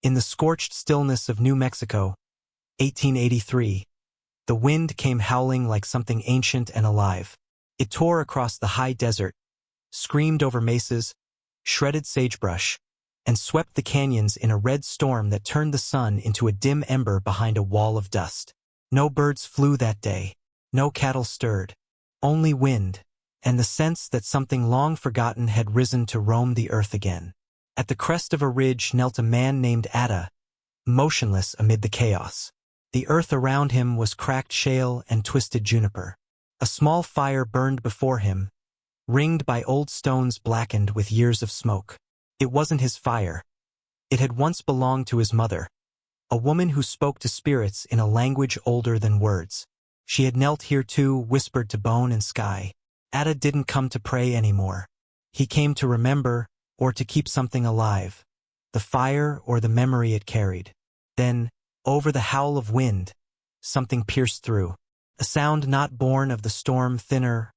In the scorched stillness of New Mexico, 1883, the wind came howling like something ancient and alive. It tore across the high desert, screamed over mesas, shredded sagebrush, and swept the canyons in a red storm that turned the sun into a dim ember behind a wall of dust. No birds flew that day, no cattle stirred, only wind, and the sense that something long forgotten had risen to roam the earth again. At the crest of a ridge knelt a man named Ada, motionless amid the chaos. The earth around him was cracked shale and twisted juniper. A small fire burned before him, ringed by old stones blackened with years of smoke. It wasn't his fire. It had once belonged to his mother, a woman who spoke to spirits in a language older than words. She had knelt here too, whispered to bone and sky. Ada didn't come to pray anymore. He came to remember, or to keep something alive, the fire or the memory it carried. Then, over the howl of wind, something pierced through, a sound not born of the storm, thinner,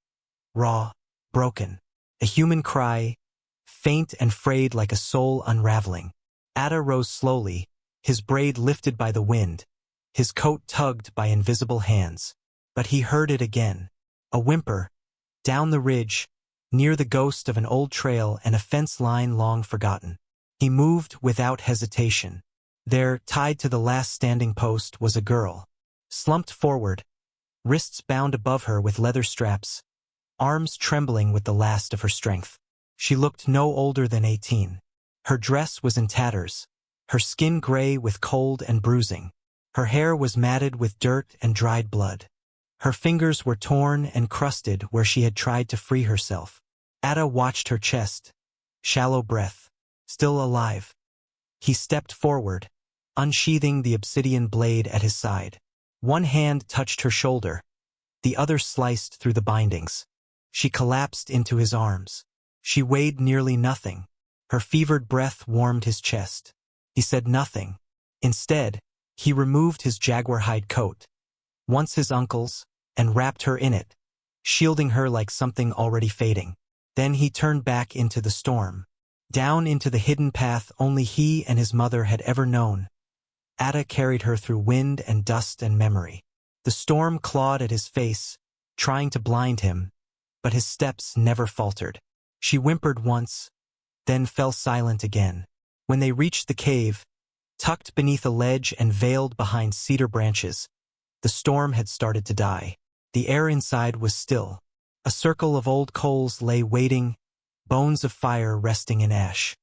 raw, broken, a human cry, faint and frayed like a soul unraveling. Ada rose slowly, his braid lifted by the wind, his coat tugged by invisible hands. But he heard it again, a whimper, down the ridge, near the ghost of an old trail and a fence line long forgotten. He moved without hesitation. There, tied to the last standing post, was a girl, slumped forward, wrists bound above her with leather straps, arms trembling with the last of her strength. She looked no older than 18. Her dress was in tatters, her skin gray with cold and bruising. Her hair was matted with dirt and dried blood. Her fingers were torn and crusted where she had tried to free herself. Ada watched her chest, shallow breath, still alive. He stepped forward, unsheathing the obsidian blade at his side. One hand touched her shoulder, the other sliced through the bindings. She collapsed into his arms. She weighed nearly nothing. Her fevered breath warmed his chest. He said nothing. Instead, he removed his jaguar hide coat, once his uncle's, and wrapped her in it, shielding her like something already fading. Then he turned back into the storm, down into the hidden path only he and his mother had ever known. Ada carried her through wind and dust and memory. The storm clawed at his face, trying to blind him, but his steps never faltered. She whimpered once, then fell silent again. When they reached the cave, tucked beneath a ledge and veiled behind cedar branches, the storm had started to die. The air inside was still. A circle of old coals lay waiting, bones of fire resting in ash.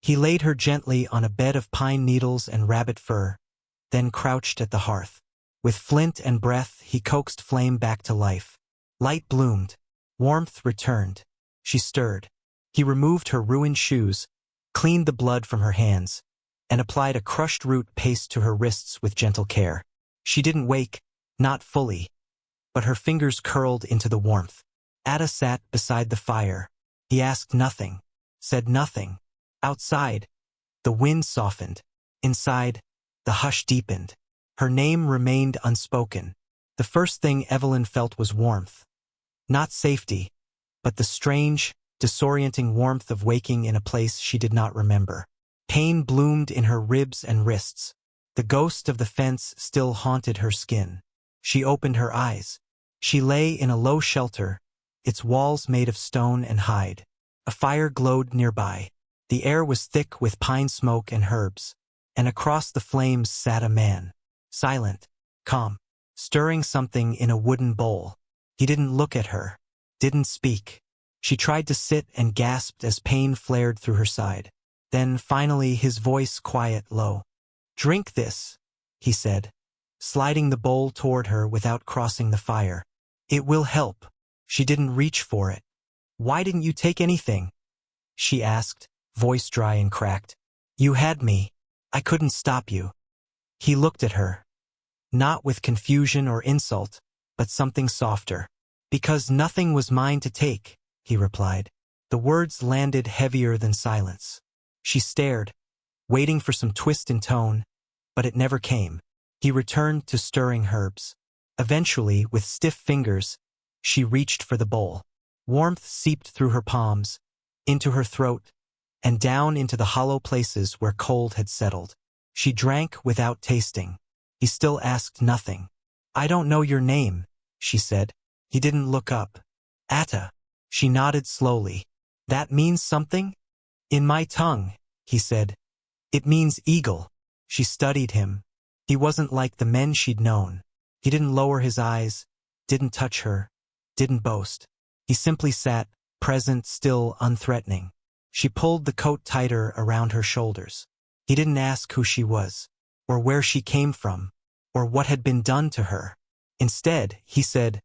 He laid her gently on a bed of pine needles and rabbit fur, then crouched at the hearth. With flint and breath, he coaxed flame back to life. Light bloomed. Warmth returned. She stirred. He removed her ruined shoes, cleaned the blood from her hands, and applied a crushed root paste to her wrists with gentle care. She didn't wake, not fully, but her fingers curled into the warmth. Ada sat beside the fire. He asked nothing, said nothing. Outside, the wind softened. Inside, the hush deepened. Her name remained unspoken. The first thing Evelyn felt was warmth. Not safety, but the strange, disorienting warmth of waking in a place she did not remember. Pain bloomed in her ribs and wrists. The ghost of the fence still haunted her skin. She opened her eyes. She lay in a low shelter, its walls made of stone and hide. A fire glowed nearby. The air was thick with pine smoke and herbs, and across the flames sat a man, silent, calm, stirring something in a wooden bowl. He didn't look at her, didn't speak. She tried to sit and gasped as pain flared through her side. Then, finally, his voice quiet, low. "Drink this," he said, sliding the bowl toward her without crossing the fire. "It will help." She didn't reach for it. "Why didn't you take anything?" she asked, voice dry and cracked. "You had me. I couldn't stop you." He looked at her, not with confusion or insult, but something softer. "Because nothing was mine to take," he replied. The words landed heavier than silence. She stared, waiting for some twist in tone, but it never came. He returned to stirring herbs. Eventually, with stiff fingers, she reached for the bowl. Warmth seeped through her palms, into her throat, and down into the hollow places where cold had settled. She drank without tasting. He still asked nothing. "I don't know your name," she said. He didn't look up. "Atta." She nodded slowly. "That means something?" "In my tongue," he said. "It means eagle." She studied him. He wasn't like the men she'd known. He didn't lower his eyes, didn't touch her, didn't boast. He simply sat, present, still, unthreatening. She pulled the coat tighter around her shoulders. He didn't ask who she was, or where she came from, or what had been done to her. Instead, he said,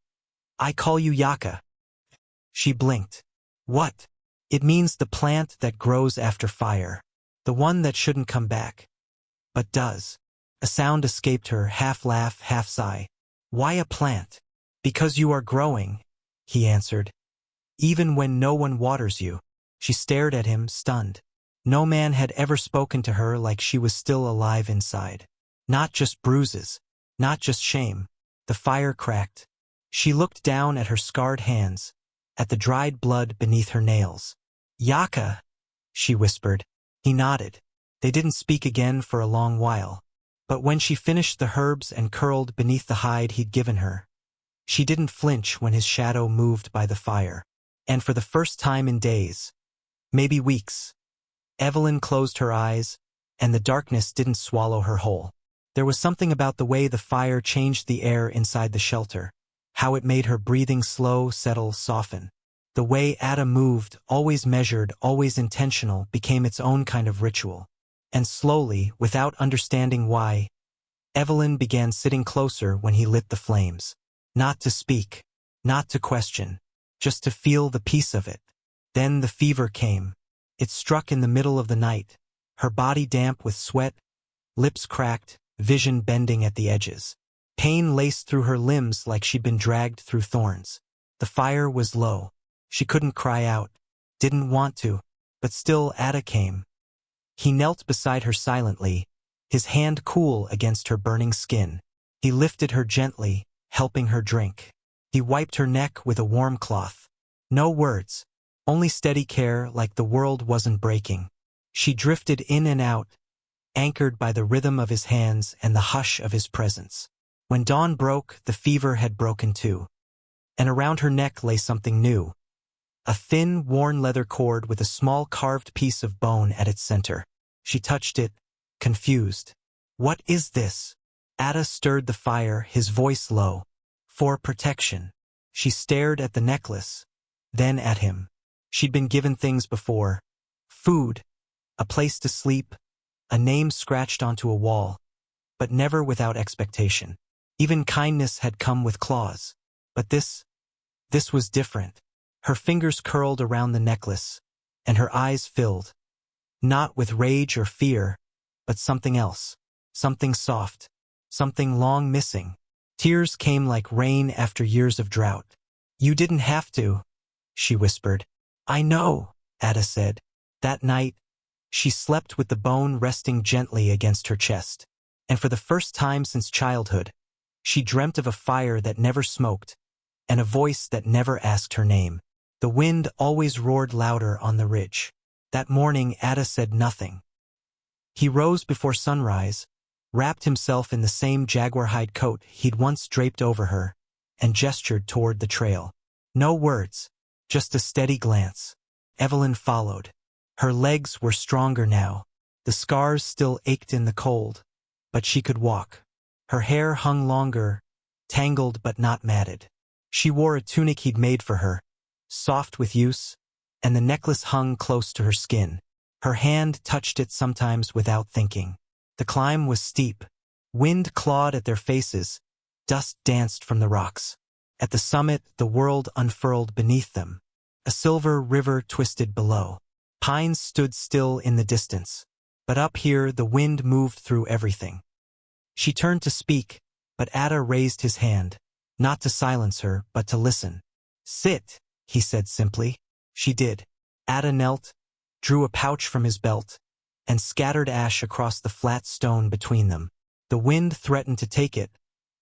"I call you Yaka." She blinked. "What?" "It means the plant that grows after fire. The one that shouldn't come back. But does." A sound escaped her, half laugh, half sigh. "Why a plant?" "Because you are growing," he answered. "Even when no one waters you." She stared at him, stunned. No man had ever spoken to her like she was still alive inside. Not just bruises, not just shame. The fire cracked. She looked down at her scarred hands, at the dried blood beneath her nails. "Yaka," she whispered. He nodded. They didn't speak again for a long while. But when she finished the herbs and curled beneath the hide he'd given her, she didn't flinch when his shadow moved by the fire. And for the first time in days, maybe weeks, Evelyn closed her eyes, and the darkness didn't swallow her whole. There was something about the way the fire changed the air inside the shelter, how it made her breathing slow, settle, soften. The way Ada moved, always measured, always intentional, became its own kind of ritual. And slowly, without understanding why, Evelyn began sitting closer when he lit the flames. Not to speak, not to question, just to feel the peace of it. Then the fever came. It struck in the middle of the night, her body damp with sweat, lips cracked, vision bending at the edges. Pain laced through her limbs like she'd been dragged through thorns. The fire was low. She couldn't cry out, didn't want to, but still Ada came. He knelt beside her silently, his hand cool against her burning skin. He lifted her gently, helping her drink. He wiped her neck with a warm cloth. No words, only steady care, like the world wasn't breaking. She drifted in and out, anchored by the rhythm of his hands and the hush of his presence. When dawn broke, the fever had broken too. And around her neck lay something new. A thin, worn leather cord with a small carved piece of bone at its center. She touched it, confused. "What is this?" Ada stirred the fire, his voice low. "For protection." She stared at the necklace, then at him. She'd been given things before. Food, a place to sleep, a name scratched onto a wall, but never without expectation. Even kindness had come with claws. But this was different. Her fingers curled around the necklace, and her eyes filled. Not with rage or fear, but something else. Something soft. Something long missing. Tears came like rain after years of drought. "You didn't have to," she whispered. "I know," Ada said. That night, she slept with the bone resting gently against her chest. And for the first time since childhood, she dreamt of a fire that never smoked, and a voice that never asked her name. The wind always roared louder on the ridge. That morning, Ada said nothing. He rose before sunrise, wrapped himself in the same jaguar hide coat he'd once draped over her, and gestured toward the trail. No words, just a steady glance. Evelyn followed. Her legs were stronger now. The scars still ached in the cold, but she could walk. Her hair hung longer, tangled but not matted. She wore a tunic he'd made for her, soft with use, and the necklace hung close to her skin. Her hand touched it sometimes without thinking. The climb was steep. Wind clawed at their faces. Dust danced from the rocks. At the summit, the world unfurled beneath them. A silver river twisted below. Pines stood still in the distance. But up here, the wind moved through everything. She turned to speak, but Ada raised his hand, not to silence her, but to listen. "Sit," he said simply. She did. Ada knelt, drew a pouch from his belt, and scattered ash across the flat stone between them. The wind threatened to take it,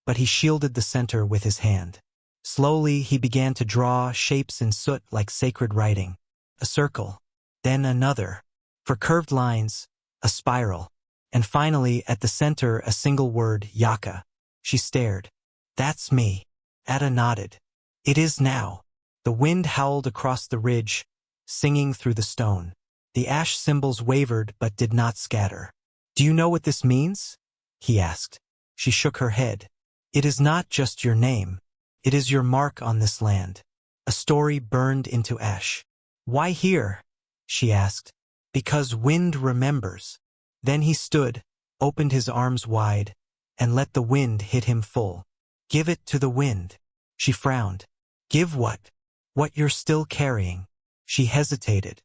but he shielded the center with his hand. Slowly, he began to draw shapes in soot like sacred writing. A circle, then another. For curved lines, a spiral. And finally, at the center, a single word, Yaka. She stared. That's me. Ada nodded. It is now. The wind howled across the ridge, singing through the stone. The ash symbols wavered but did not scatter. Do you know what this means? He asked. She shook her head. It is not just your name. It is your mark on this land. A story burned into ash. Why here? She asked. Because wind remembers. Then he stood, opened his arms wide, and let the wind hit him full. Give it to the wind. She frowned. Give what? What you're still carrying. She hesitated.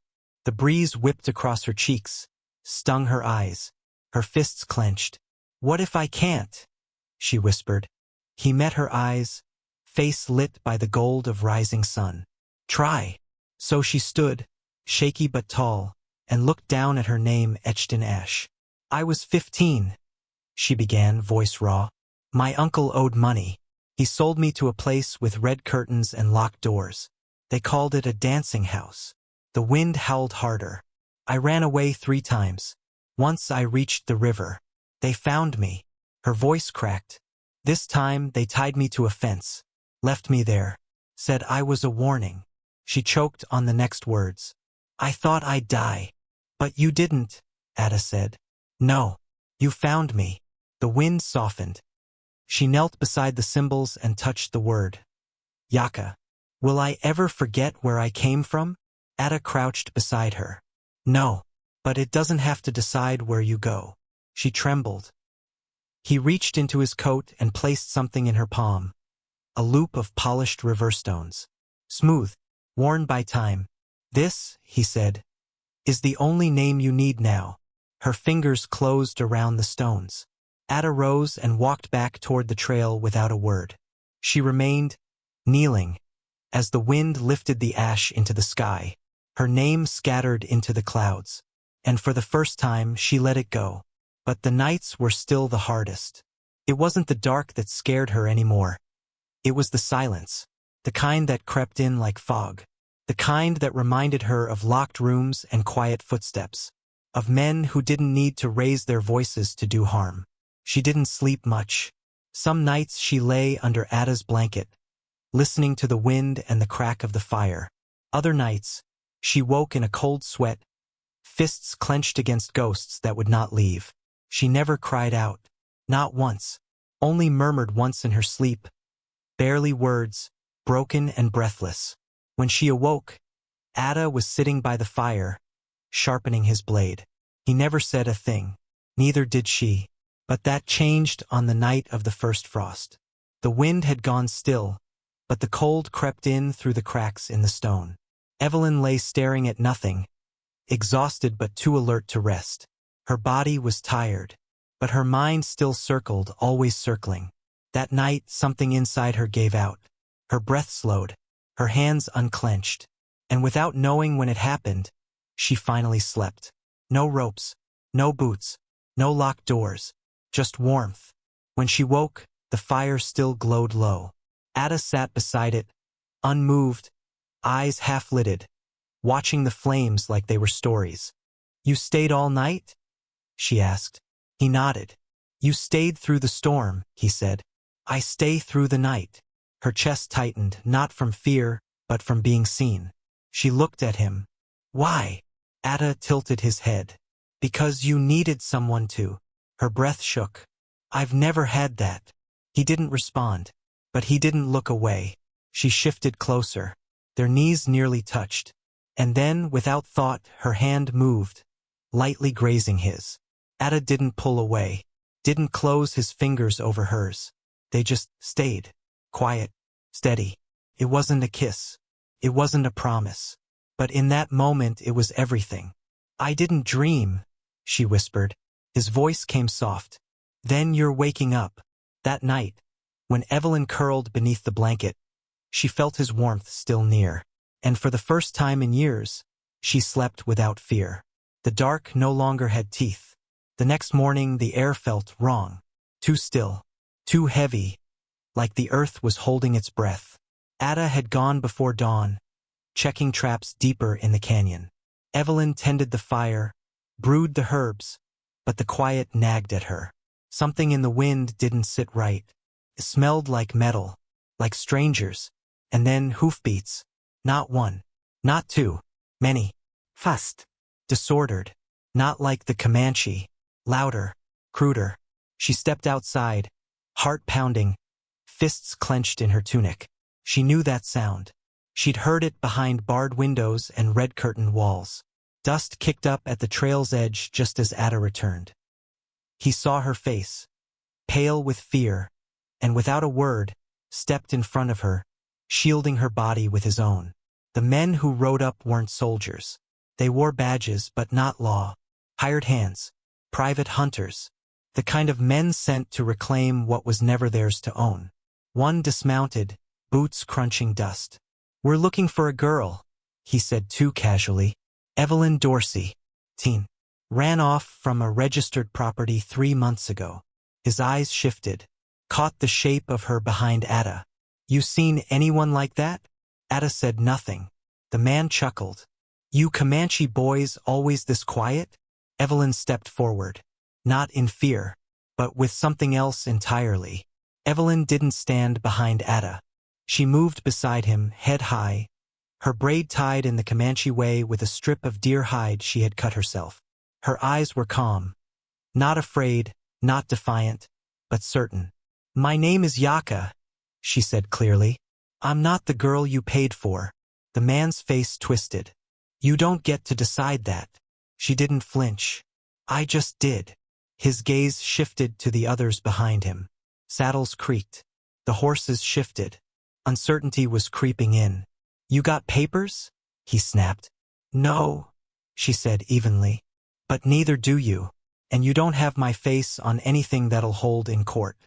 The breeze whipped across her cheeks, stung her eyes. Her fists clenched. What if I can't? She whispered. He met her eyes, face lit by the gold of rising sun. Try. So she stood, shaky but tall, and looked down at her name etched in ash. I was 15, she began, voice raw. My uncle owed money. He sold me to a place with red curtains and locked doors. They called it a dancing house. The wind howled harder. I ran away 3 times. Once I reached the river. They found me. Her voice cracked. This time they tied me to a fence, left me there, said I was a warning. She choked on the next words. I thought I'd die. But you didn't, Ada said. No. You found me. The wind softened. She knelt beside the symbols and touched the word. Yaka. Will I ever forget where I came from? Ada crouched beside her. No. But it doesn't have to decide where you go. She trembled. He reached into his coat and placed something in her palm. A loop of polished river stones. Smooth, worn by time. This, he said, is the only name you need now. Her fingers closed around the stones. Ada rose and walked back toward the trail without a word. She remained, kneeling, as the wind lifted the ash into the sky. Her name scattered into the clouds. And for the first time, she let it go. But the nights were still the hardest. It wasn't the dark that scared her anymore. It was the silence, the kind that crept in like fog, the kind that reminded her of locked rooms and quiet footsteps, of men who didn't need to raise their voices to do harm. She didn't sleep much. Some nights she lay under Ada's blanket, listening to the wind and the crack of the fire. Other nights, she woke in a cold sweat, fists clenched against ghosts that would not leave. She never cried out, not once, only murmured once in her sleep, barely words, broken and breathless. When she awoke, Ada was sitting by the fire, sharpening his blade. He never said a thing, neither did she, but that changed on the night of the first frost. The wind had gone still, but the cold crept in through the cracks in the stone. Evelyn lay staring at nothing, exhausted but too alert to rest. Her body was tired, but her mind still circled, always circling. That night, something inside her gave out. Her breath slowed, her hands unclenched, and without knowing when it happened, she finally slept. No ropes, no boots, no locked doors, just warmth. When she woke, the fire still glowed low. Ada sat beside it, unmoved, eyes half-lidded, watching the flames like they were stories. You stayed all night? She asked. He nodded. You stayed through the storm, he said. I stay through the night. Her chest tightened, not from fear, but from being seen. She looked at him. Why? Ada tilted his head. Because you needed someone to. Her breath shook. I've never had that. He didn't respond, but he didn't look away. She shifted closer. Their knees nearly touched. And then, without thought, her hand moved, lightly grazing his. Ada didn't pull away, didn't close his fingers over hers. They just stayed, quiet, steady. It wasn't a kiss. It wasn't a promise. But in that moment it was everything. I didn't dream, she whispered. His voice came soft. Then you're waking up. That night, when Evelyn curled beneath the blanket, she felt his warmth still near. And for the first time in years, she slept without fear. The dark no longer had teeth. The next morning the air felt wrong, too still, too heavy, like the earth was holding its breath. Ada had gone before dawn, checking traps deeper in the canyon. Evelyn tended the fire, brewed the herbs, but the quiet nagged at her. Something in the wind didn't sit right. It smelled like metal, like strangers, and then hoofbeats. Not one, not two, many. Fast, disordered, not like the Comanche, louder, cruder. She stepped outside, heart pounding, fists clenched in her tunic. She knew that sound. She'd heard it behind barred windows and red-curtained walls. Dust kicked up at the trail's edge just as Ada returned. He saw her face, pale with fear, and without a word, stepped in front of her, shielding her body with his own. The men who rode up weren't soldiers. They wore badges, but not law. Hired hands, private hunters, the kind of men sent to reclaim what was never theirs to own. One dismounted, boots crunching dust. "We're looking for a girl," he said too casually. "Evelyn Dorsey, teen. Ran off from a registered property 3 months ago." His eyes shifted, caught the shape of her behind Ada. "You seen anyone like that?" Ada said nothing. The man chuckled. "You Comanche boys always this quiet?" Evelyn stepped forward, not in fear, but with something else entirely. Evelyn didn't stand behind Ada. She moved beside him, head high, her braid tied in the Comanche way with a strip of deer hide she had cut herself. Her eyes were calm, not afraid, not defiant, but certain. "My name is Yaka," she said clearly. "I'm not the girl you paid for." The man's face twisted. "You don't get to decide that." She didn't flinch. "I just did." His gaze shifted to the others behind him. Saddles creaked. The horses shifted. Uncertainty was creeping in. "You got papers?" he snapped. "No," she said evenly. "But neither do you. And you don't have my face on anything that'll hold in court.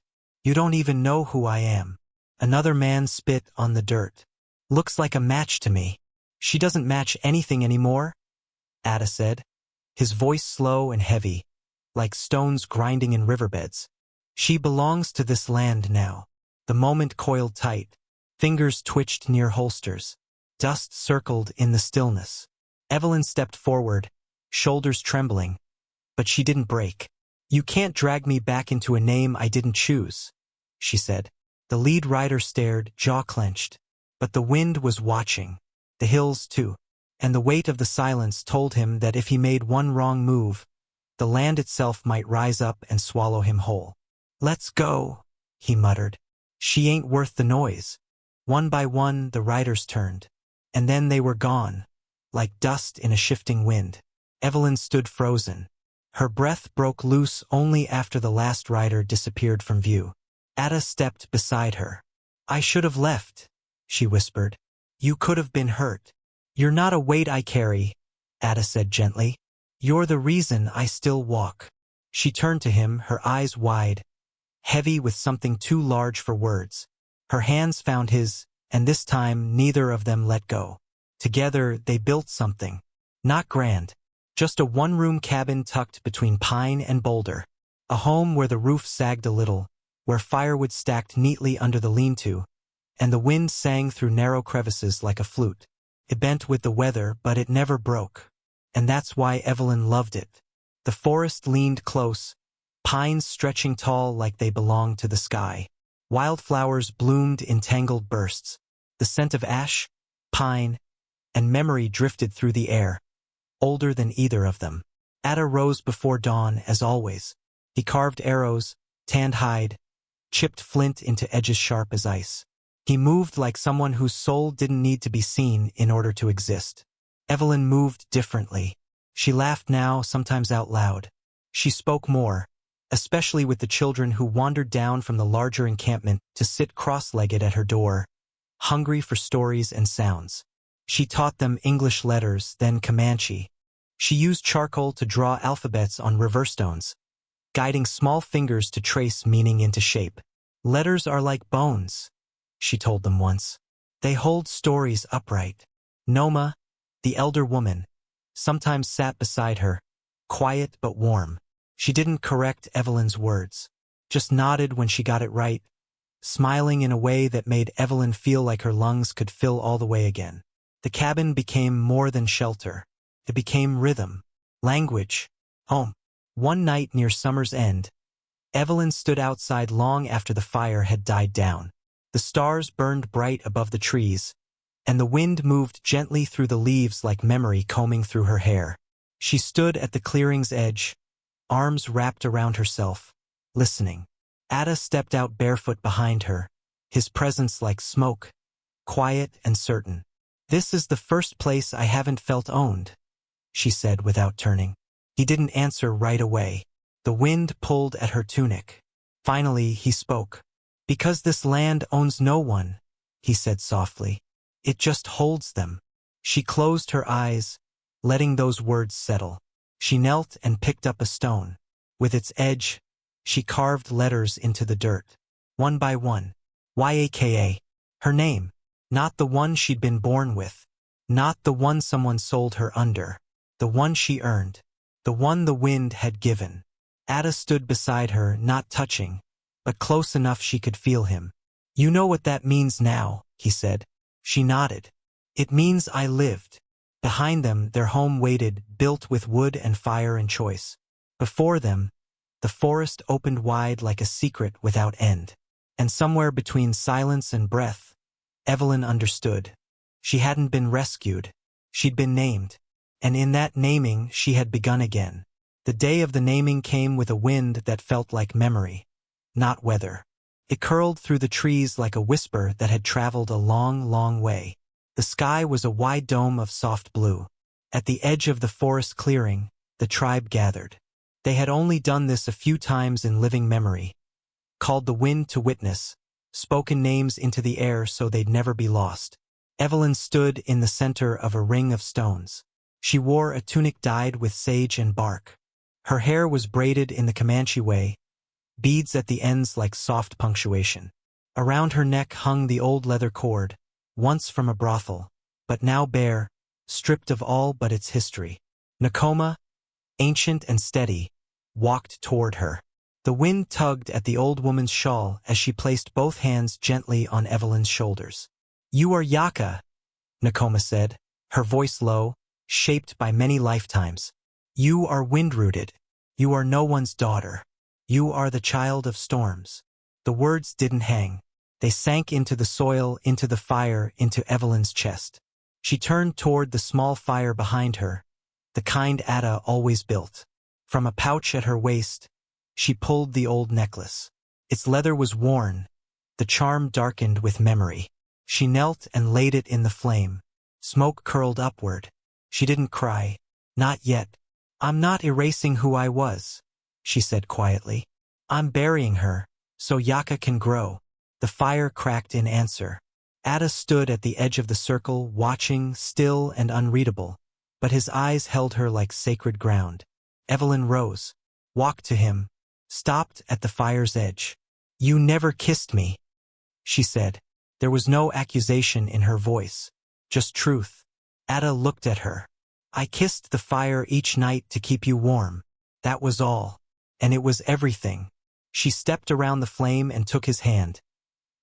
You don't even know who I am." Another man spit on the dirt. "Looks like a match to me." "She doesn't match anything anymore," Ada said, his voice slow and heavy, like stones grinding in riverbeds. "She belongs to this land now." The moment coiled tight. Fingers twitched near holsters. Dust circled in the stillness. Evelyn stepped forward, shoulders trembling, but she didn't break. "You can't drag me back into a name I didn't choose," she said. The lead rider stared, jaw clenched. But the wind was watching. The hills, too. And the weight of the silence told him that if he made one wrong move, the land itself might rise up and swallow him whole. "Let's go," he muttered. "She ain't worth the noise." One by one, the riders turned. And then they were gone, like dust in a shifting wind. Evelyn stood frozen. Her breath broke loose only after the last rider disappeared from view. Ada stepped beside her. "I should have left," she whispered. "You could have been hurt." "You're not a weight I carry," Ada said gently. "You're the reason I still walk." She turned to him, her eyes wide, heavy with something too large for words. Her hands found his, and this time neither of them let go. Together they built something. Not grand, just a one-room cabin tucked between pine and boulder. A home where the roof sagged a little, where firewood stacked neatly under the lean-to, and the wind sang through narrow crevices like a flute. It bent with the weather, but it never broke. And that's why Evelyn loved it. The forest leaned close, pines stretching tall like they belonged to the sky. Wildflowers bloomed in tangled bursts. The scent of ash, pine, and memory drifted through the air, older than either of them. Ada rose before dawn, as always. He carved arrows, tanned hide, chipped flint into edges sharp as ice. He moved like someone whose soul didn't need to be seen in order to exist. Evelyn moved differently. She laughed now, sometimes out loud. She spoke more, especially with the children who wandered down from the larger encampment to sit cross-legged at her door, hungry for stories and sounds. She taught them English letters, then Comanche. She used charcoal to draw alphabets on river stones, guiding small fingers to trace meaning into shape. "Letters are like bones," she told them once. "They hold stories upright." Noma, the elder woman, sometimes sat beside her, quiet but warm. She didn't correct Evelyn's words, just nodded when she got it right, smiling in a way that made Evelyn feel like her lungs could fill all the way again. The cabin became more than shelter. It became rhythm, language, Home. One night near summer's end, Evelyn stood outside long after the fire had died down. The stars burned bright above the trees, and the wind moved gently through the leaves like memory combing through her hair. She stood at the clearing's edge, arms wrapped around herself, listening. Ada stepped out barefoot behind her, his presence like smoke, quiet and certain. "This is the first place I haven't felt owned," she said without turning. He didn't answer right away. The wind pulled at her tunic. Finally, he spoke. "Because this land owns no one," he said softly. "It just holds them." She closed her eyes, letting those words settle. She knelt and picked up a stone. With its edge, she carved letters into the dirt. One by one. Yaka. Her name. Not the one she'd been born with. Not the one someone sold her under. The one she earned. The one the wind had given. Ada stood beside her, not touching, but close enough she could feel him. "You know what that means now," he said. She nodded. "It means I lived." Behind them, their home waited, built with wood and fire and choice. Before them, the forest opened wide like a secret without end. And somewhere between silence and breath, Evelyn understood. She hadn't been rescued. She'd been named. And in that naming, she had begun again. The day of the naming came with a wind that felt like memory, not weather. It curled through the trees like a whisper that had traveled a long, long way. The sky was a wide dome of soft blue. At the edge of the forest clearing, the tribe gathered. They had only done this a few times in living memory. Called the wind to witness, spoken names into the air so they'd never be lost. Evelyn stood in the center of a ring of stones. She wore a tunic dyed with sage and bark. Her hair was braided in the Comanche way, beads at the ends like soft punctuation. Around her neck hung the old leather cord, once from a brothel, but now bare, stripped of all but its history. Nakoma, ancient and steady, walked toward her. The wind tugged at the old woman's shawl as she placed both hands gently on Evelyn's shoulders. "You are Yaka," Nakoma said, her voice low, shaped by many lifetimes. "You are wind-rooted. You are no one's daughter. You are the child of storms." The words didn't hang. They sank into the soil, into the fire, into Evelyn's chest. She turned toward the small fire behind her, the kind Ada always built. From a pouch at her waist, she pulled the old necklace. Its leather was worn, the charm darkened with memory. She knelt and laid it in the flame. Smoke curled upward. She didn't cry. Not yet. "I'm not erasing who I was," she said quietly. "I'm burying her, so Yaka can grow." The fire cracked in answer. Ada stood at the edge of the circle, watching, still and unreadable, but his eyes held her like sacred ground. Evelyn rose, walked to him, stopped at the fire's edge. "You never kissed me," she said. There was no accusation in her voice, just truth. Ada looked at her. "I kissed the fire each night to keep you warm. That was all. And it was everything." She stepped around the flame and took his hand.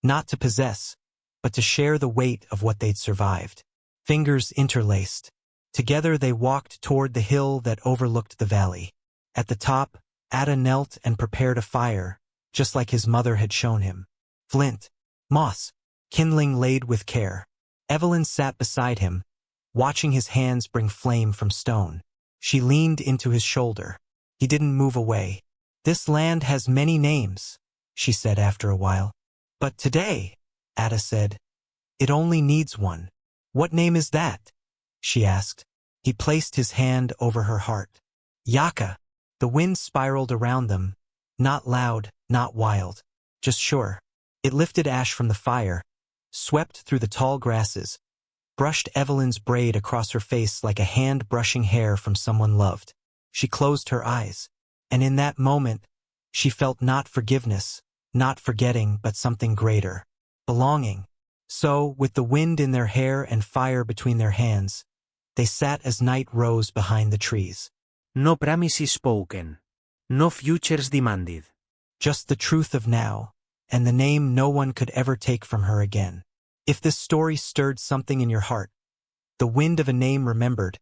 Not to possess, but to share the weight of what they'd survived. Fingers interlaced. Together they walked toward the hill that overlooked the valley. At the top, Ada knelt and prepared a fire, just like his mother had shown him. Flint, moss, kindling laid with care. Evelyn sat beside him, watching his hands bring flame from stone. She leaned into his shoulder. He didn't move away. "This land has many names," she said after a while. "But today," Ada said, "it only needs one." "What name is that?" she asked. He placed his hand over her heart. "Yaka." The wind spiraled around them, not loud, not wild, just sure. It lifted ash from the fire, swept through the tall grasses, brushed Evelyn's braid across her face like a hand brushing hair from someone loved. She closed her eyes, and in that moment, she felt not forgiveness, not forgetting, but something greater. Belonging. So, with the wind in their hair and fire between their hands, they sat as night rose behind the trees. No promises spoken. No futures demanded. Just the truth of now, and the name no one could ever take from her again. If this story stirred something in your heart, the wind of a name remembered,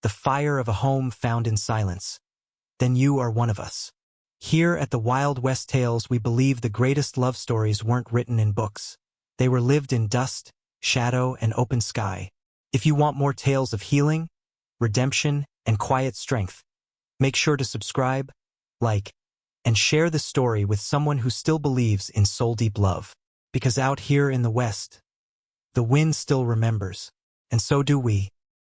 the fire of a home found in silence, then you are one of us. Here at the Wild West Tales, we believe the greatest love stories weren't written in books. They were lived in dust, shadow, and open sky. If you want more tales of healing, redemption, and quiet strength, make sure to subscribe, like, and share the story with someone who still believes in soul-deep love. Because out here in the West, the wind still remembers, and so do we.